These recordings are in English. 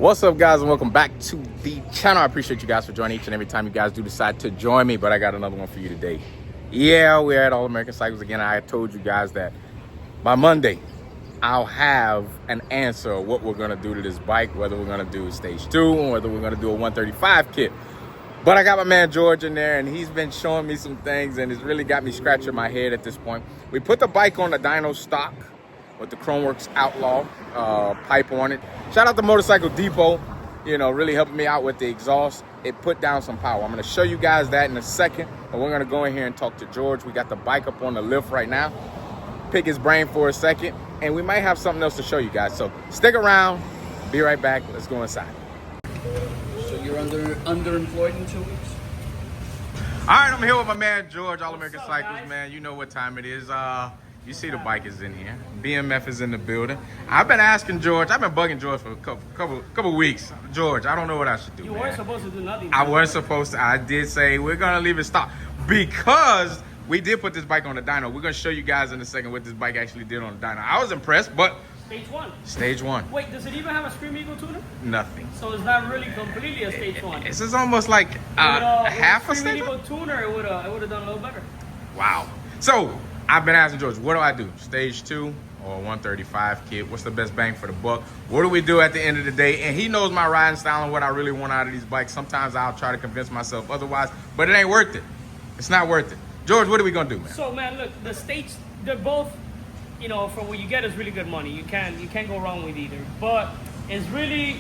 What's up, guys, and welcome back to the channel. I appreciate you guys for joining each and every time you guys do decide to join me, but I got another one for you today. Yeah, we're at All American Cycles again. I told you guys that by Monday I'll have an answer of what we're gonna do to this bike, whether we're gonna do stage 2 or whether we're gonna do a 135 kit. But I got my man George in there, and he's been showing me some things, and it's really got me scratching my head at this point. We put the bike on the Dyno stock with the Chromeworks Outlaw pipe on it. Shout out to Motorcycle Depot, you know, really helping me out with the exhaust. It put down some power. I'm gonna show you guys that in a second, but we're gonna go in here and talk to George. We got the bike up on the lift right now. Pick his brain for a second, and we might have something else to show you guys. So stick around, be right back. Let's go inside. So you're underemployed in 2 weeks? All right, I'm here with my man George, All American Cycles, guys? Man, you know what time it is. You see the bike is in here. BMF is in the building. I've been asking George. I've been bugging George for a couple weeks. George, I don't know what I should do. You weren't supposed to do nothing. I wasn't supposed to. I did say we're gonna leave it stock because we did put this bike on the dyno. We're gonna show you guys in a second what this bike actually did on the dyno. I was impressed, but stage 1. Stage 1. Wait, does it even have a Scream Eagle tuner? Nothing. So it's not really completely a stage 1. This is almost like half a Scream stage. Eagle tuner, it would have done a little better. Wow. So I've been asking George, what do I do? Stage 2 or 135 kit? What's the best bang for the buck? What do we do at the end of the day? And he knows my riding style and what I really want out of these bikes. Sometimes I'll try to convince myself otherwise, but it ain't worth it. It's not worth it. George, what are we gonna do, man? So man, look, the stage, they're both, you know, for what you get is really good money. You can't go wrong with either. But it's really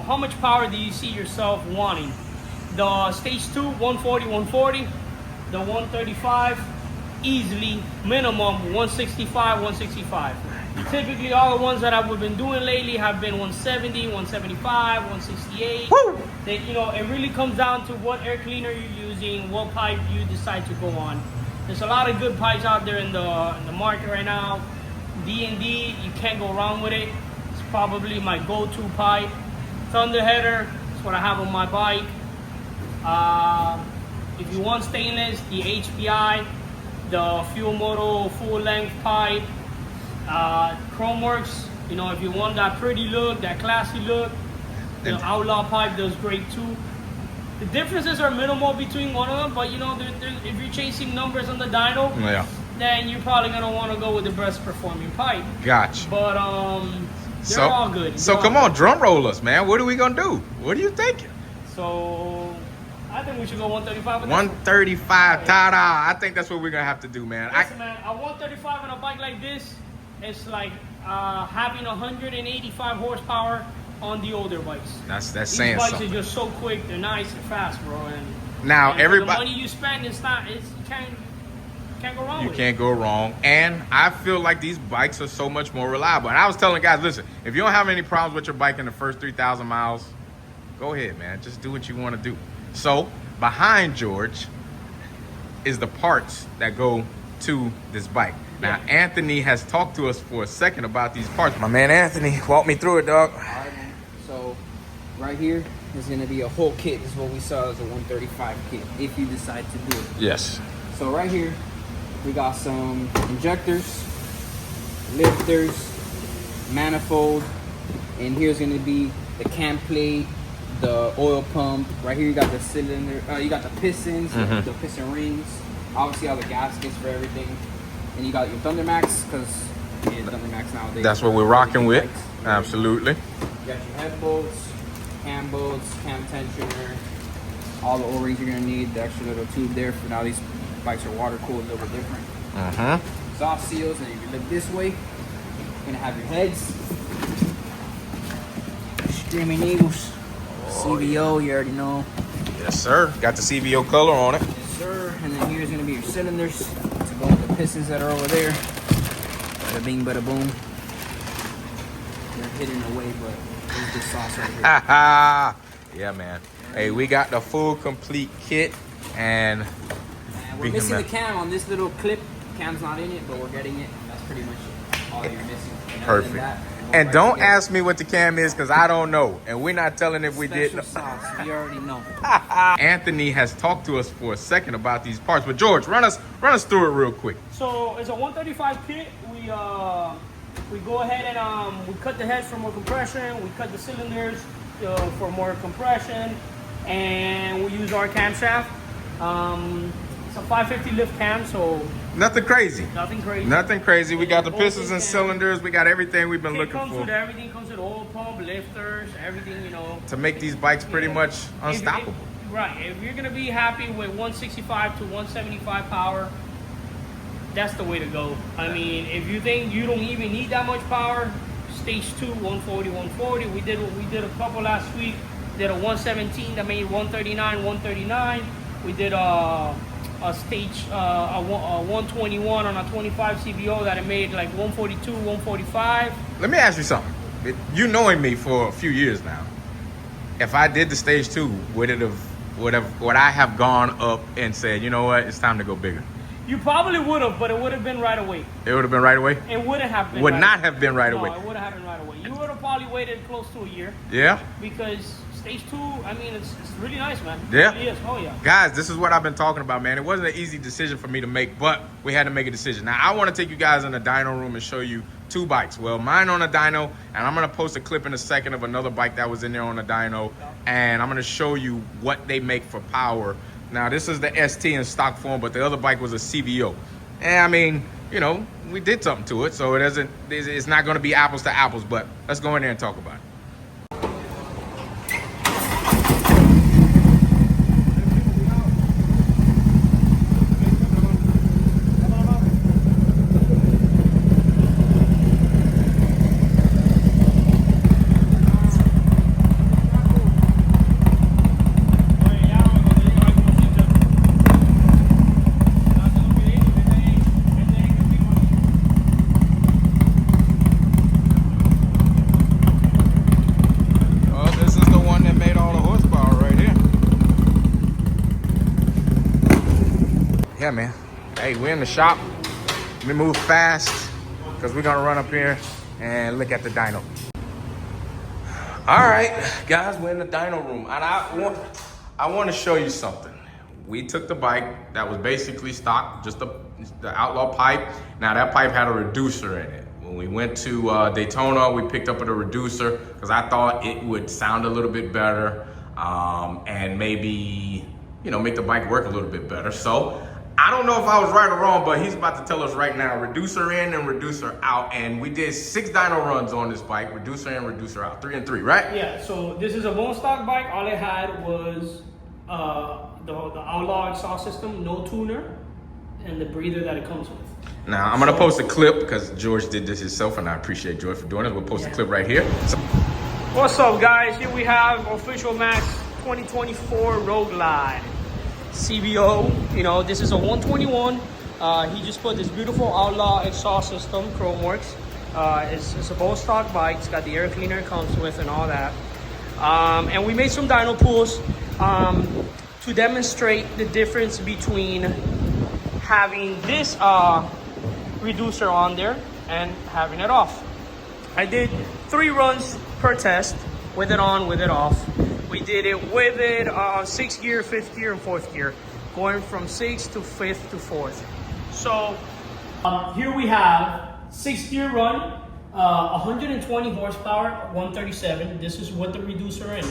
how much power do you see yourself wanting? The stage 2, 140, 140, the 135. Easily minimum 165, 165. Typically all the ones that I've been doing lately have been 170, 175, 168. Woo! They, you know, it really comes down to what air cleaner you're using, what pipe you decide to go on. There's a lot of good pipes out there in the market right now. D&D, you can't go wrong with it. It's probably my go-to pipe. Thunderheader, that's what I have on my bike. If you want stainless, the HPI, the Fuel Moto full length pipe, Chromeworks, you know, if you want that pretty look, that classy look, the Outlaw pipe does great too. The differences are minimal between one of them, but you know, if you're chasing numbers on the dyno, yeah, then you're probably gonna want to go with the best performing pipe. Gotcha. But they're all good. So come on, drum roll us, man. What are we gonna do? What are you thinking? So I think we should go 135 with 135, ta-da. I think that's what we're gonna have to do, man. Listen, man, a 135 on a bike like this, it's like having 185 horsepower on the older bikes. That's saying something. These bikes are just so quick, they're nice and fast, bro. And now everybody, the money you spend, you can't go wrong with it. You can't go wrong. And I feel like these bikes are so much more reliable. And I was telling guys, listen, if you don't have any problems with your bike in the first 3,000 miles, go ahead, man. Just do what you want to do. So behind George is the parts that go to this bike. Now, yeah. Anthony has talked to us for a second about these parts. My man Anthony, walk me through it, dog. All right, man. So right here is going to be a whole kit. This is what we saw as a 135 kit, if you decide to do it. Yes. So right here, we got some injectors, lifters, manifold, and here's going to be the cam plate, the oil pump. Right here you got the cylinder, you got the pistons, the piston rings, obviously all the gaskets for everything, and you got your Thundermax, because Thundermax nowadays, that's what we're rocking with. Absolutely. You got your head bolts, cam tensioner, all the O-rings you're gonna need, the extra little tube there for now. These bikes are water cooled, a little bit different. Exhaust seals, and if you look this way, you're gonna have your heads, Screaming Eagles. CVO, you already know. Yes, sir. Got the CVO color on it. Yes, sir. And then here's going to be your cylinders to go with the pistons that are over there. Bada bing, bada boom. They're hidden away, but there's this sauce right here. Yeah, man. Hey, we got the full complete kit, and we're missing the cam on this little clip. Cam's not in it, but we're getting it. That's pretty much all you're missing. Perfect. And don't ask me what the cam is, because I don't know. And we're not telling if we did. Sauce. We already know. Anthony has talked to us for a second about these parts. But George, run us through it real quick. So it's a 135 kit. We go ahead and we cut the heads for more compression. We cut the cylinders. for more compression, and we use our camshaft. It's a 550 lift cam, so Nothing crazy. nothing crazy. Nothing crazy. We got the Both pistons and cam. cylinders. We got everything we've been It looking comes for with everything. Comes with oil pump, lifters, everything. You know. to make these bikes pretty much If- unstoppable. Right. If you're gonna be happy with 165 to 175 power, that's the way to go. I mean, if you think you don't even need that much power, stage 2, 140, 140. We did a couple last week. Did a 117 that made 139, 139. We did a stage a 121 on a 25 CVO that it made like 142, 145. Let me ask you something. You knowing me for a few years now, if I did the stage 2, would I have gone up and said, you know what, it's time to go bigger? You probably would have, but it would have been right away. It would have been right away? It wouldn't have been. Would right not away. have been right away. No, it would have happened right away. You would have probably waited close to a year Yeah? because stage 2, I mean, it's really nice, man. Yeah? It really is. Oh, yeah. Guys, this is what I've been talking about, man. It wasn't an easy decision for me to make, but we had to make a decision. Now, I want to take you guys in the dyno room and show you 2 bikes. Well, mine on a dyno, and I'm going to post a clip in a second of another bike that was in there on a dyno, and I'm going to show you what they make for power. Now, this is the ST in stock form, but the other bike was a CVO. And I mean, you know, we did something to it, so it's not going to be apples to apples, but let's go in there and talk about it. Yeah, man. Hey, we're in the shop. We move fast because we're gonna run up here and look at the dyno. All right, guys, we're in the dyno room, and I want to show you something. We took the bike that was basically stock, just the Outlaw pipe. Now that pipe had a reducer in it. When we went to Daytona, we picked up a reducer because I thought it would sound a little bit better and maybe, you know, make the bike work a little bit better. So I don't know if I was right or wrong, but he's about to tell us right now, reducer in and reducer out. And we did 6 dyno runs on this bike, reducer in, reducer out, 3 and 3, right? Yeah, so this is a bone stock bike. All it had was the Outlaw exhaust system, no tuner, and the breather that it comes with. Now, I'm gonna post a clip because George did this himself, and I appreciate George for doing it. We'll post a clip right here. So What's up, guys? Here we have Official Max 2024 Road Glide CVO. You know, this is a 121. He just put this beautiful Outlaw exhaust system, Chromeworks. It's a bone stock bike. It's got the air cleaner it comes with and all that. And we made some dyno pulls to demonstrate the difference between having this reducer on there and having it off. I did 3 runs per test, with it on, with it off. We did it with it on 6th gear, 5th gear, and 4th gear, going from 6th to 5th to 4th. So here we have 6th gear run, 120 horsepower, 137. This is with the reducer in.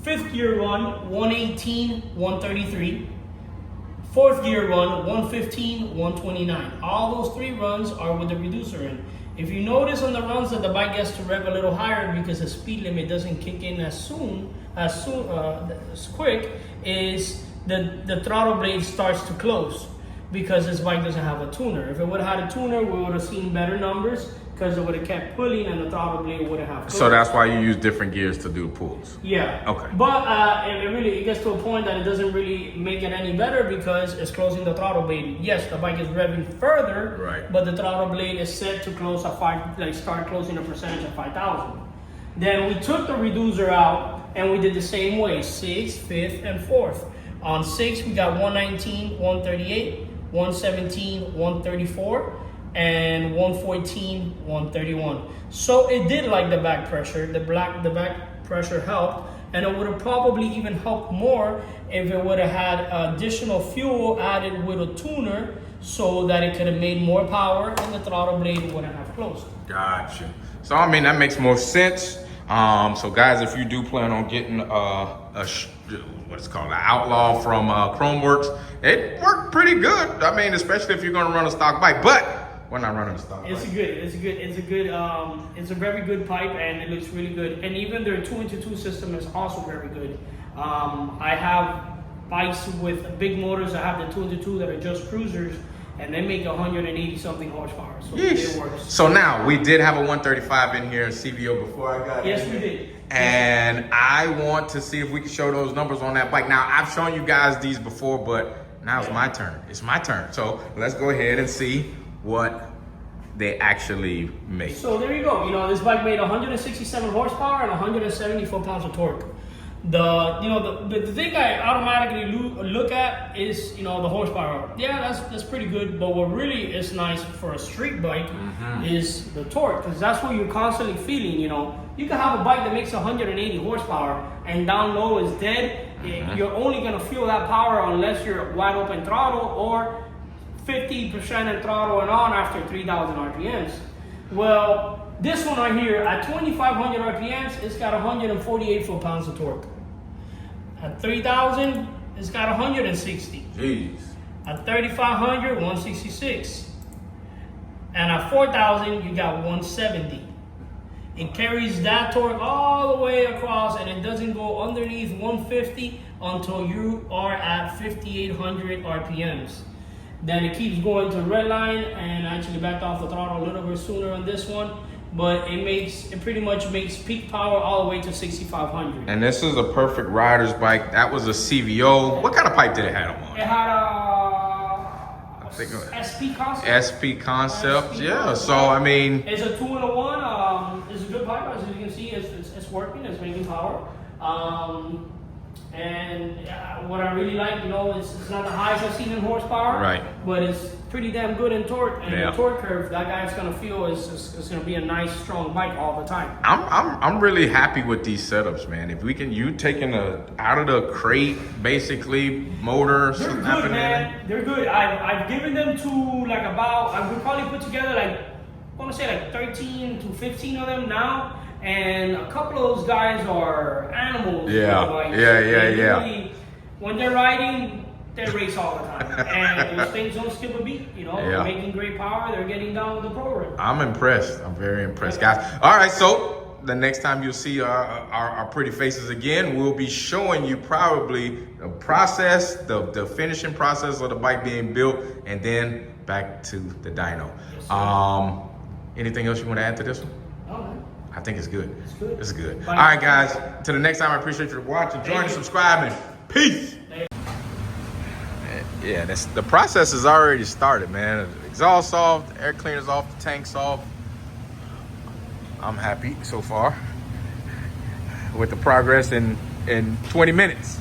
5th gear run, 118, 133. 4th gear run, 115, 129. All those 3 runs are with the reducer in. If you notice on the runs that the bike gets to rev a little higher because the speed limit doesn't kick in as quick, is the throttle blade starts to close because this bike doesn't have a tuner. If it would have had a tuner, we would have seen better numbers because it would have kept pulling and the throttle blade would have closed. So that's why you use different gears to do pulls. Yeah. Okay. But it gets to a point that it doesn't really make it any better because it's closing the throttle blade. Yes, the bike is revving further, right, but the throttle blade is set to close at start closing a percentage of 5,000. Then we took the reducer out and we did the same way, 6th, 5th, and 4th. On 6th, we got 119, 138, 117, 134. And 114, 131. So it did like the back pressure. The back pressure helped, and it would have probably even helped more if it would have had additional fuel added with a tuner, so that it could have made more power and the throttle blade wouldn't have closed. Gotcha. So I mean, that makes more sense. So guys, if you do plan on getting what it's called, an Outlaw from Chromeworks, it worked pretty good. I mean, especially if you're gonna run a stock bike, but we're not running a stock bike. It's a very good pipe, and it looks really good. And even their 2-into-2 system is also very good. I have bikes with big motors. I have the 2-into-2 that are just cruisers, and they make 180 something horsepower. So it works. So now we did have a 135 in here in CVO before I got Yes, in we here. did. And I want to see if we can show those numbers on that bike. Now, I've shown you guys these before, but now it's my turn. It's my turn. So let's go ahead and see what they actually make. So there you go. You know, this bike made 167 horsepower and 170 foot-pounds of torque. The thing I automatically look at is, you know, the horsepower. Yeah, that's pretty good. But what really is nice for a street bike is the torque, because that's what you're constantly feeling. You know, you can have a bike that makes 180 horsepower and down low is dead. You're only gonna feel that power unless you're wide open throttle or 50% in throttle and on after 3,000 RPMs. Well, this one right here, at 2,500 RPMs, it's got 148 foot-pounds of torque. At 3,000, it's got 160. Jeez. At 3,500, 166. And at 4,000, you got 170. It carries that torque all the way across, and it doesn't go underneath 150 until you are at 5,800 RPMs. Then it keeps going to red line, and I actually backed off the throttle a little bit sooner on this one, but it pretty much makes peak power all the way to 6,500. And this is a perfect rider's bike. That was a CVO. What kind of pipe did it have on? It had I think it was SP concept. SP Concept. Yeah. So I mean, It's a 2-in-1. It's a good pipe, as you can see. It's working. It's making power. What I really like, you know, it's not the highest I've seen in horsepower, Right. but it's pretty damn good in torque. And Yeah. the torque curve, that guy's gonna feel is gonna be a nice, strong bike all the time. I'm really happy with these setups, man. If we can, you taking out of the crate, basically motor, They're snapping good, in man. it. They're good. I've given them to like about, I would probably put together like, I want to say like 13 to 15 of them now. And a couple of those guys are animals. Yeah. You know, like, Yeah. really, when they're riding, they race all the time. And those things don't skip a beat. You know, Yeah. they're making great power. They're getting down with the program. I'm impressed. I'm very impressed, guys. All right, so the next time you'll see our pretty faces again, we'll be showing you probably the process, the finishing process of the bike being built, and then back to the dyno. Yes, sir. Anything else you want to add to this one? Oh, man. I think it's good. It's good. It's good. Bye. All right, guys. Till the next time, I appreciate you watching, joining, you. subscribing. Peace. Yeah, the process has already started, man. Exhaust off, the air cleaner's off, the tank's off. I'm happy so far with the progress in 20 minutes.